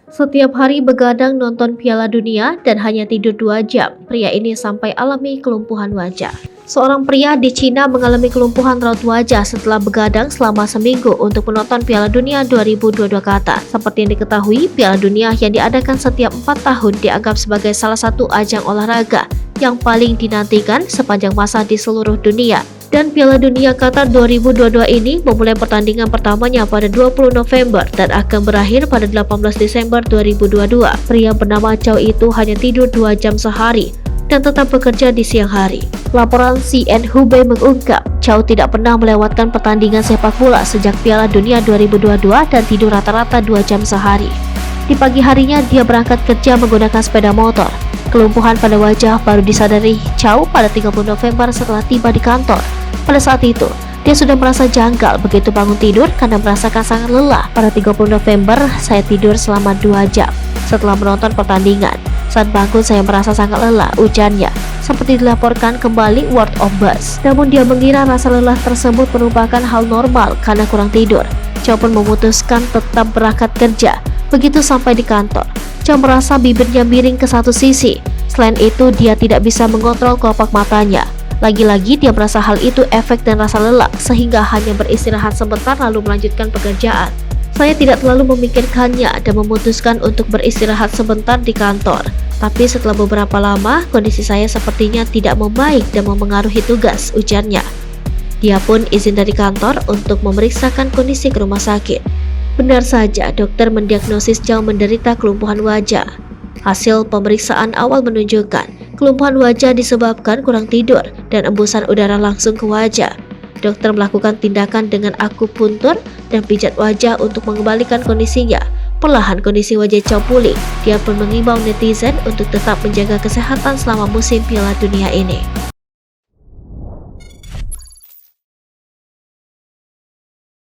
Setiap hari begadang nonton Piala Dunia dan hanya tidur 2 jam, pria ini sampai alami kelumpuhan wajah. Seorang pria di Cina mengalami kelumpuhan raut wajah setelah begadang selama seminggu untuk menonton Piala Dunia 2022 Qatar. Seperti yang diketahui, Piala Dunia yang diadakan setiap 4 tahun dianggap sebagai salah satu ajang olahraga yang paling dinantikan sepanjang masa di seluruh dunia. Dan Piala Dunia Qatar 2022 ini memulai pertandingan pertamanya pada 20 November dan akan berakhir pada 18 Desember 2022. Pria bernama Chow itu hanya tidur 2 jam sehari dan tetap bekerja di siang hari. Laporan CN Hubei mengungkap, Chow tidak pernah melewatkan pertandingan sepak bola sejak Piala Dunia 2022 dan tidur rata-rata 2 jam sehari. Di pagi harinya dia berangkat kerja menggunakan sepeda motor. Kelumpuhan pada wajah baru disadari Chow pada 30 November setelah tiba di kantor. Pada saat itu, dia sudah merasa janggal begitu bangun tidur karena merasakan sangat lelah. Pada 30 November, saya tidur selama 2 jam setelah menonton pertandingan. Saat bangun saya merasa sangat lelah, ujarnya. Seperti dilaporkan kembali World of Buzz. Namun dia mengira rasa lelah tersebut merupakan hal normal karena kurang tidur. Chow pun memutuskan tetap berangkat kerja. Begitu sampai di kantor, Chow merasa bibirnya miring ke satu sisi. Selain itu, dia tidak bisa mengontrol kelopak matanya. Lagi-lagi dia merasa hal itu efek dan rasa lelah sehingga hanya beristirahat sebentar lalu melanjutkan pekerjaan. Saya tidak terlalu memikirkannya dan memutuskan untuk beristirahat sebentar di kantor. Tapi setelah beberapa lama, kondisi saya sepertinya tidak membaik dan memengaruhi tugas, ujarnya. Dia pun izin dari kantor untuk memeriksakan kondisi ke rumah sakit. Benar saja, dokter mendiagnosis Chow menderita kelumpuhan wajah. Hasil pemeriksaan awal menunjukkan kelumpuhan wajah disebabkan kurang tidur dan embusan udara langsung ke wajah. Dokter melakukan tindakan dengan akupuntur dan pijat wajah untuk mengembalikan kondisinya. Perlahan kondisi wajah Chow pulih. Dia pun mengimbau netizen untuk tetap menjaga kesehatan selama musim Piala Dunia ini.